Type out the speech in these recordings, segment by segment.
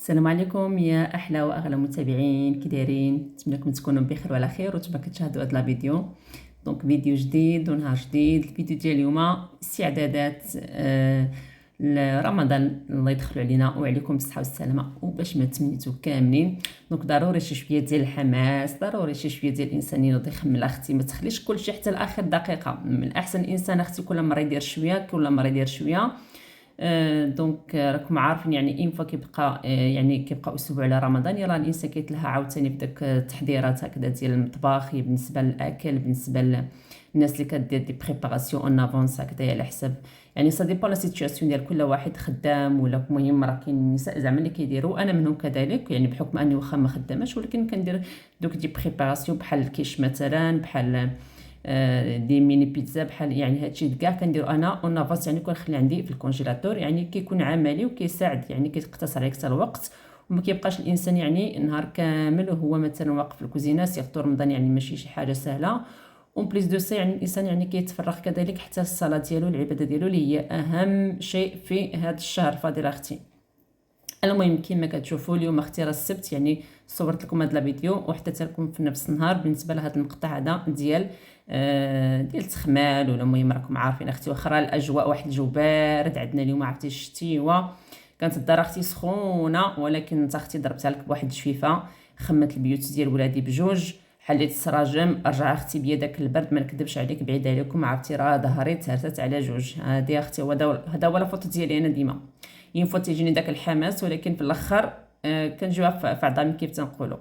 السلام عليكم يا احلى واغلى متابعين، كي دايرين؟ نتمنىكم تكونوا بخير وعلى خير وتبقى كتشاهدوا هذا الفيديو. دونك فيديو جديد ونهار جديد. الفيديو ديال اليوم استعدادات لرمضان، الله يدخل علينا وعليكم بالصحه والسلامه وباش ما تمنيتو كاملين. دونك ضروري شي شويه ديال الحماس، ضروري شي شويه ديال الانسان ينوض يخمل اختي، ما تخليش كلشي حتى لاخر دقيقه. من الاحسن الانسان اختي كل مره يدير شويه، كل مره يدير شويه. دونك راكم عارفين يعني اين فوا كيبقى يعني كيبقى اسبوع على رمضان، يلا الانسان كيتلهى عاوتاني بداك التحضيرات هكذا ديال المطبخ، بالنسبه للاكل، بالنسبه للناس اللي كدير دي بريباراسيون اون افونس هكذا على حسب، يعني سا ديبون لا سيتوياسيون ديال كل واحد خدام ولا. المهم راه كاين النساء زعما اللي كيديروا، انا منهم كذلك، يعني بحكم اني واخا ما خداماش ولكن كندير دوك دي بريباراسيون بحال الكيش مثلا، بحال دي ميني بيتزا، بحال يعني هادشي كاع كنديرو انا اون افونس، يعني كنخلي عندي في الكونجيلاتور، يعني كيكون عملي وكيساعد، يعني كيقتصر عليك حتى الوقت وما كيبقاش الانسان يعني نهار كامل وهو مثلا واقف في الكوزينه. سيرتو رمضان يعني ماشي شي حاجه سهله، اون بليس دو سي يعني الانسان يعني كيتفرغ كذلك حتى الصلاه ديالو، العباده ديالو اللي هي اهم شيء في هذا الشهر الفضيل اختي. المهم كما كتشوفوا اليوم اختي راه السبت، يعني صورت لكم هذا الفيديو وحطيت لكم في نفس النهار بالنسبه لهذا المقطع هذا ديال التخمال. ولا المهم راكم عارفين اختي، واخا الاجواء واحد الجو بارد عندنا اليوم، عرفتي الشتيوه، كانت الدار اختي سخونه، ولكن انت اختي ضربتها لك بواحد الجفيفه، خمت البيوت ديال ولادي بجوج، حليت السراجم، رجع اختي بيا داك البرد، ما نكذبش عليك بعيد عليكم، عرفتي راه ظهري تهرست على جوج. هادي اختي هذا هو الفوت ديالي انا ديما، ينفو تيجيني داك الحماس ولكن في الاخر كنجيوها في عظامي كيف تنقولوا.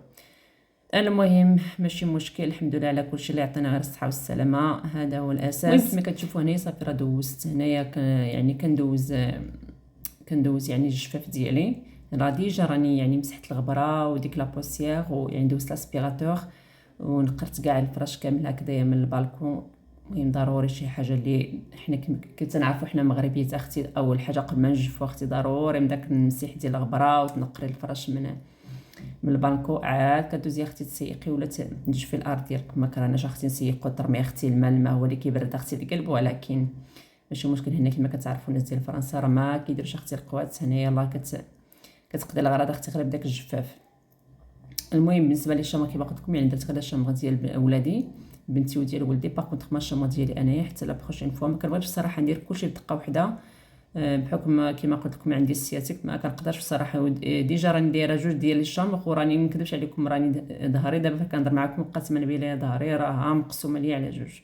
المهم ماشي مشكل، الحمد لله على كل شيء، اللي عطانا غير الصحه والسلامه، هذا هو الاساس. كما كتشوفوا هنايا صافي راه دوزت هنايا يعني كندوز يعني الجفاف ديالي، راه ديجا راني يعني مسحت الغبره وديك لابوسيير، ويعني دوزت لاسبيراتور ونقرت كاع الفراش كامل هكذايا من البالكون. المهم ضروري شي حاجه اللي حنا كنعرفوا حنا مغربيات اختي، اول حاجه قبل ما نجفوا اختي ضروري من داك المسيح ديال الغبره وتنقري الفراش من البانكو، عاد كدوزي اختي تسيقي ولا تنجفي الارض ديالك. ما كرهناش اختي نسيقو، ترمي اختي الماء هو اللي كيبرد اختي القلب، ولكن ماشي مشكل. هنا كما كتعرفوا الناس ديال فرنسا راه ما كيديروش اختي القوات، هنا يلاه كتقضي الغراض اختي غير بداك الجفاف. المهم بالنسبه لي الشامغ كيما قلت لكم، يعني درت غير الشامغ ديال ولادي، بنتي وديال ولدي. باغ كونطخ ما الشامغ ديالي انايا حتى لا بروشين فوا ما كنبغيش الصراحه ندير كلشي بدقه وحده، بحكم كما قلت لكم عندي السياتيك ما كنقدرش بصراحه. ديجا راني دايره جوج ديال الشامغ، وراني ما نكذبش عليكم راني ظهري دابا كنهضر معكم قسما بالله ظهري راه مقسومه ليا على جوج.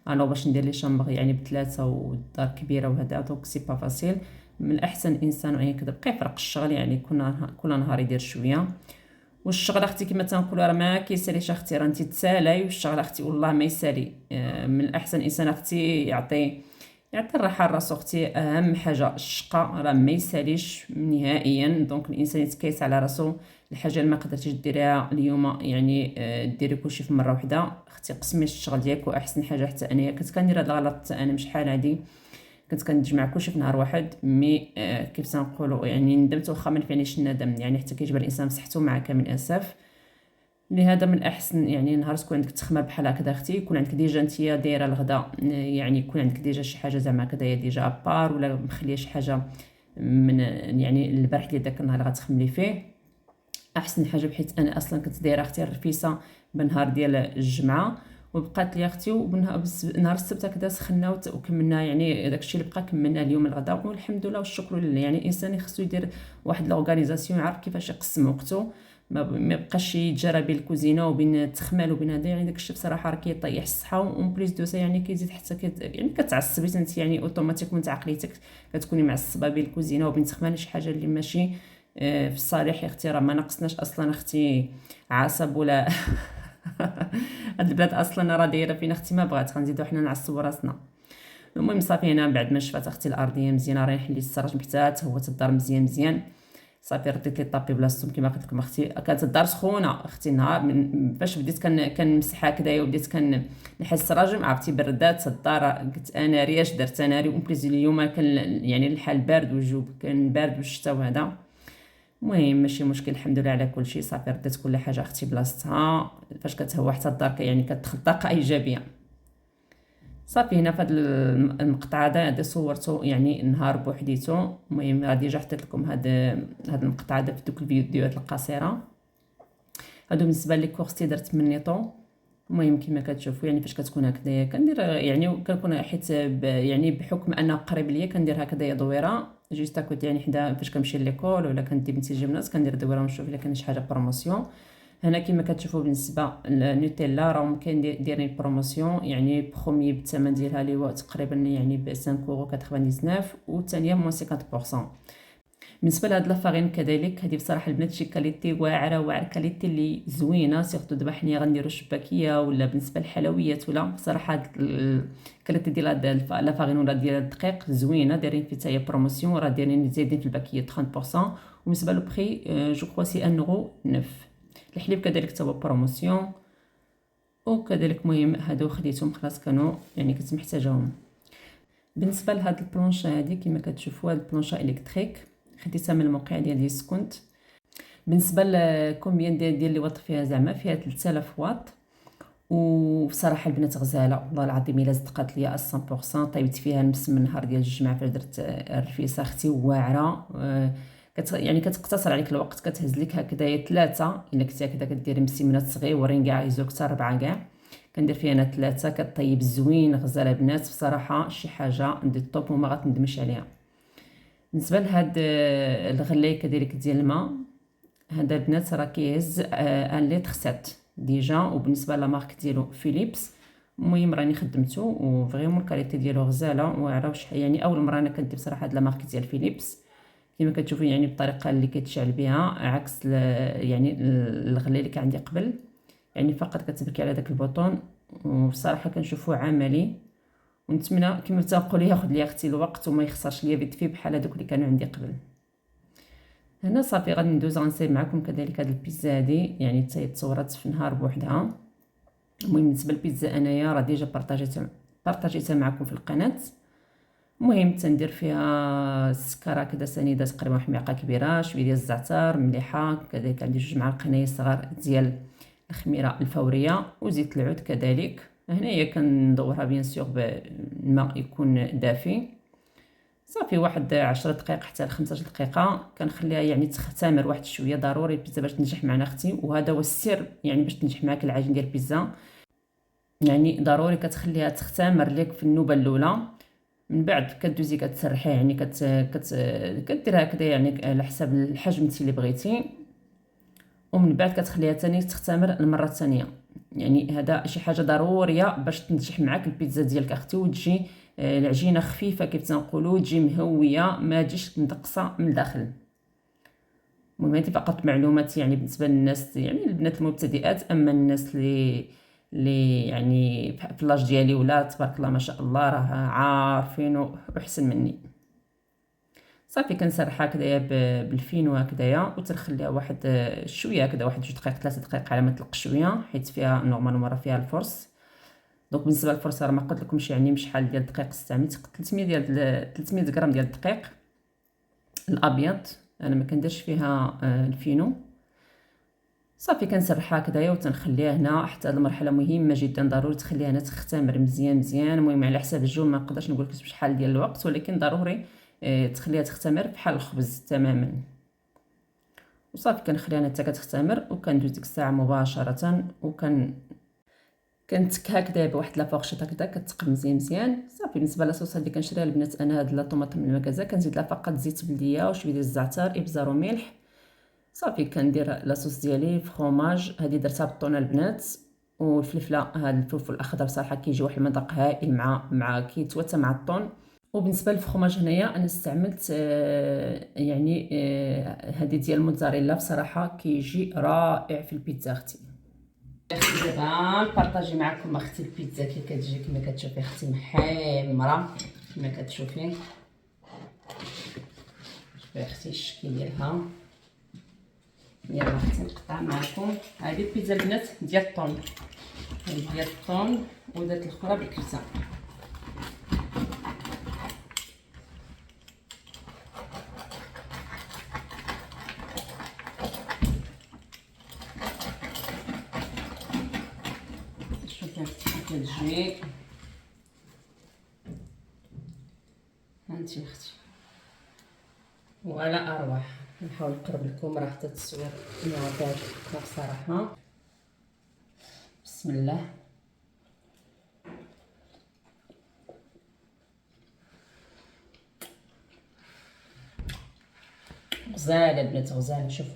انا باش ندير لي شامبر يعني بثلاثه والدار كبيره وهذا، دونك سي با فاسيل. من الاحسن الانسان يعني كذا بقى يفرق الشغل، يعني كل نهار يدير شويه. والشغل اختي كما تنقولوا راه ما كيساليش اختي، راه انت تسالاي والشغل اختي والله ما يسالي. من الاحسن الانسان اختي يعطي الراحه لراسو اختي، اهم حاجه الشقه راه ما يساليش نهائيا. دونك الانسان يتكيس على راسو، الحاجه اللي ما قدرتيش ديريها اليوم يعني ديري كلشي في مره واحده اختي، قسمي الشغل ديالك. واحسن حاجه حتى انايا كنت كندير هذا الغلط، حتى انا مش شحال هادي كنت كنجمع كلشي في نهار واحد، مي كيف تنقولوا يعني ندمت، واخا ما نفعنيش الندم، يعني حتى كيجبر الانسان بصحته مع كامل الاسف. لهذا من الاحسن يعني نهار تكون عندك تخمه بحال هكذا اختي، يكون عندك ديجا نتيا دايره الغدا، يعني يكون عندك ديجا شي حاجه زعما هكذايا ديجا ابار، ولا مخليه شي حاجه من يعني البارح ديال داك النهار اللي غتخملي فيه احسن حاجه. بحيث انا اصلا كنت دايره اختي الرفيسه بنهار ديال الجمعه، وبقات لي اختي نهار السبت هكذا سخنا وكملنا، يعني داكشي اللي بقى كملنا اليوم الغدا، والحمد لله والشكر لله. يعني الانسان خصو يدير واحد لورغانيزاسيون، يعرف كيفاش يقسم وقته، ما بقاش يتجرى بين الكوزينه وبين التخمال وبين هذا، يعني داكشي بصراحه راه كيطيح الصحه، اون بليس دو سا يعني كيزيد حتى يعني كتعصبي انت، يعني اوتوماتيكمون عقليتك كتكوني معصبه بين الكوزينه وبين التخمال، شي حاجه اللي ماشي في الصالح يا اختي. راه ما ناقصناش اصلا اختي عصب ولا هاد البلاد اصلا راه دايره فينا اختي، ما بغات غنزيدو حنا نعصبوا راسنا. المهم صافي هنا بعد ما شفات اختي الارضيه مزيانه، راه نحلي السراج حتى هو الدار مزيان مزيان، صافي رديت لي طابي بلاصتهم كما قلت لكم اختي. كانت الدار سخونه اختي النهار فاش بديت كنمسح هكذايا وبديت كنحس السراجم، عرفتي بردات الدار، قلت انا رياش درت انا ري. ومبليز اليوم كان يعني الحال بارد والجو كان بارد والشتا وهذا. المهم ماشي مشكل، الحمد لله على كل شيء، صافي رديت كل حاجه اختي بلاصتها. فاش كتهوى حتى الدار يعني كتدخل طاقه ايجابيه. صافي هنا في هذا المقطع هذا صورته يعني نهار بوحديتو. المهم غادي جا حطيت لكم هذا المقطع هذا في دوك الفيديوهات القصيره. هادو بالنسبه لي كورسي درت من نيطو. المهم كما كتشوفوا يعني فاش كتكون هكذايا كندير يعني كنكون حيت يعني بحكم انه قريب ليا كندير هكذايا دويره جوست اكوت يعني حدا فاش كنمشي ليكول ولا كندي بنتي جيمناز كندير دويره ونشوف الا كاين شي حاجه بروموسيون. هنا كما كتشوفوا بالنسبه للنوتيلا راهم كاين دايرين بروموسيون يعني بروميي بالثمن ديالها اللي هو تقريبا يعني ب 5.99 والثانيه موان 50%. بالنسبه لهاد لافارين كذلك هذه بصراحه البنات شي كاليتي واعره كاليتي اللي زوينه سيرتو دابا حنايا غنديروا شباكيه ولا بالنسبه للحلويات ولا بصراحه هاد الكاليتي ديال هاد لافارين ولا ديال الدقيق زوينه دايرين فيه حتى هي بروموسيون راه دايرين زايدين في الباكيه 30%. وبالنسبه لو بري جو كوا سي 1.9€. الحليب كذلك حتى هو بروموسيون وكذلك مهم هادو خديتهم خلاص كانوا يعني كنت محتاجاهم. بالنسبه لهاد البلونشه هذه كما كتشوفوا هاد البلونشه الكتريك خديتها من الموقع ديال ديسكونت. بالنسبه للكومبيان ديال اللي واط فيها زعما فيها 3000 واط وبصراحه البنات غزاله والله العظيم الا صدقات ليا 100%. طيبت فيها نفس من نهار ديال الجمعه فاش درت الرفيسه اختي واعره. يعني كتقتصر عليك الوقت كتهز لك هكذايا 3 الا كنتي هكذا كديري مسيمنات صغيورين كاع يزوك حتى 4 كاع كندير فيها انا 3 كطيب زوين غزاله بنات بصراحه شي حاجه ندير الطوب وما غتندمش عليها. بالنسبه لهاد الغلايه كذلك ديال الماء هذا البنات راه كيهز 1 لتر 7 ديجا. وبالنسبه للمارك ديالو فيليبس المهم راني خدمته وفريمون الكاليتي ديالو غزاله واعره يعني اول مره انا كندير بصراحه هاد المارك ديال فيليبس كما كتشوفوا يعني بالطريقه اللي كيتشعل بها عكس يعني الغلايه اللي كان عندي قبل يعني فقط كتبكي على داك البوطون وبصراحه كنشوفو عملي ونتمنى كما تنقول ياخذ لي اختي الوقت وما يخسرش ليا فيت في بحال هذوك اللي كانوا عندي قبل. هنا صافي غادي ندوز غنصايب معكم كذلك هاد البيتزا هادي يعني حتى تصورات في نهار بوحدها. المهم بالنسبه للبيتزا انايا راه ديجا بارطاجيتها معكم في القناه. المهم تندير فيها السكر هكذا سنيده تقريبا واحد المعلقه كبيره شويه ديال الزعتر مليحه كذلك عندي 2 معالق هنايا صغار ديال الخميره الفوريه وزيت العود كذلك. هنايا كندورها بيان سور بالماء يكون دافي صافي واحد 10 دقائق حتى ل 15 دقيقه كنخليها يعني تختمر واحد شويه ضروري البيتزا باش تنجح معنا اختي وهذا هو السر يعني باش تنجح معاك العجين ديال البيتزا يعني ضروري كتخليها تختمر لك في النوبه الاولى من بعد كدوزي كتسرحيها يعني كديرها هكذا يعني على حساب الحجم انت اللي بغيتي ومن بعد كتخليها ثاني تختمر المره الثانيه. يعني هذا شي حاجه ضروريه باش تنجح معاك البيتزا ديالك اختي وتجي العجينه خفيفه كيف تنقولوا تجي مهويه ما تجيش مدقصه من الداخل. المهم هذه فقط معلومات يعني بالنسبه للناس يعني البنات المبتدئات. اما الناس اللي يعني في لاج ديالي ولا تبارك الله ما شاء الله راه عارفين وحسن مني. صافي كنسرحها هكذايا بالفينو هكذايا وتنخليها واحد شويه هكذا واحد 2 دقائق 3 دقائق على ما تلق شويه حيت فيها نورمالمون راه فيها الفرص. دونك بالنسبه للفرصه راه ما قلت لكمش يعني شحال ديال الدقيق استعملت 300 غرام ديال الدقيق الابيض انا ما كنديرش فيها الفينو. صافي كنسرحها هكذايا وتنخليها هنا حتى هذه المرحله مهمه جدا ضروري تخليها هنا تختمر مزيان. المهم على حساب الجو ما نقدرش نقول لك شحال ديال الوقت ولكن ضروري تخليها تختمر بحال الخبز تماما. وصافي كنخليها حتى كتختمر وكندوز ديك الساعه مباشره كنتك هكذا بواحد لافورشيط هكذا كتقم مزيان. صافي بالنسبه للاصوص اللي كنشريها البنات انا هاد الطوماطم من المكازا كنزيد لها فقط زيت بلديه وشويه ديال الزعتر ابزار وملح. صافي كندير لاصوص ديالي فرomاج هذه درتها بالطونه البنات والفلفله هذا الفلفل الاخضر بصراحه كيجي واحد المذاق هائل مع كيتواتى مع الطون. وبالنسبه للفرomاج هنايا انا استعملت يعني هذه ديال الموتزاريلا بصراحه كيجي رائع في البيتزا اختي. دابا نبارطاجي معكم اختي البيتزا كي كتجي كما كتشوفي اختي محمره كما كتشوفي. شوفي اختي الشكل ديالها يلا اختي نقطع معكم. هذه البيتزا البنات ديال الطون هذه ديال الطون ودرت الاخرى بالكبسه. شوفي اختي كتجي وعلى ارواح. نحاول نقرب لكم راه حتى التصوير معطل بصراحه. بسم الله. غزاله البنات غزاله. شوف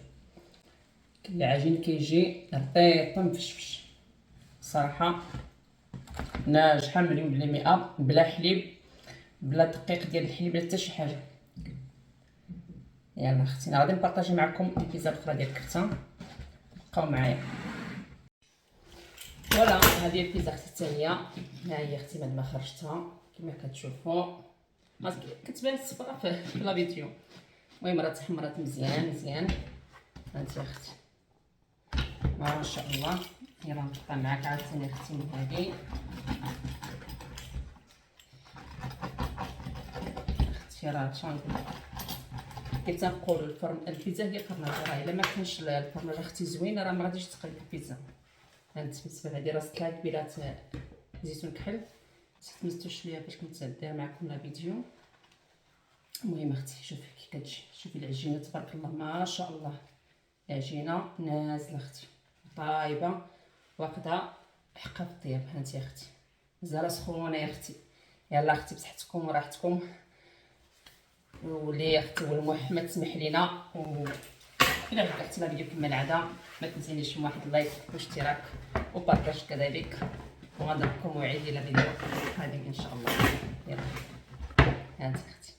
العجين كيجي رطيط مفشفش صراحه، ناجحه مليون بالمئة، بلا حليب بلا دقيق ديال الحليب بلا حتى شي حاجه. يلا اختي انا غادي نبارطاجي معكم البيتزا الاخرى ديال الكرته، بقاو معايا. فوالا هذه البيتزا اختي حتى هي، ها هي اختي بعد ما خرجتها كما كتشوفوا كتبان صفرا في لا فيديو. المهم راه تحمرات مزيان مزيان. هانتي اختي ما شاء الله. يلا نقطع معاك عاوتاني اختي من هذه. اختي راه شنو نقول كي تنقولوا البيتزا هي الفرماج، راه الا ما كانش الفرماج اختي زوين راه ما غاديش تقلب البيتزا. هانت بالنسبه لهادي راه 6 كبيرات زيتون كحل، تمزتو شويه باش كنت داير معكم لا فيديو. المهم اختي شوفي كي كتجي، شوفي العجينه تبارك الله ما شاء الله، العجينه نازله اختي طايبه واخده حقها في الطياب. هانتي اختي مازال سخونه يا اختي. يلا اختي بصحتكم وراحتكم، ولي اختي والمح ما تسمح لينا. الى عجبك لا فيديو كما العاده ما تنسينيش من واحد اللايك واشتراك وبارطاج كذلك، وغنضربكم موعد الى فيديو قادم ان شاء الله. يلا هانتي اختي.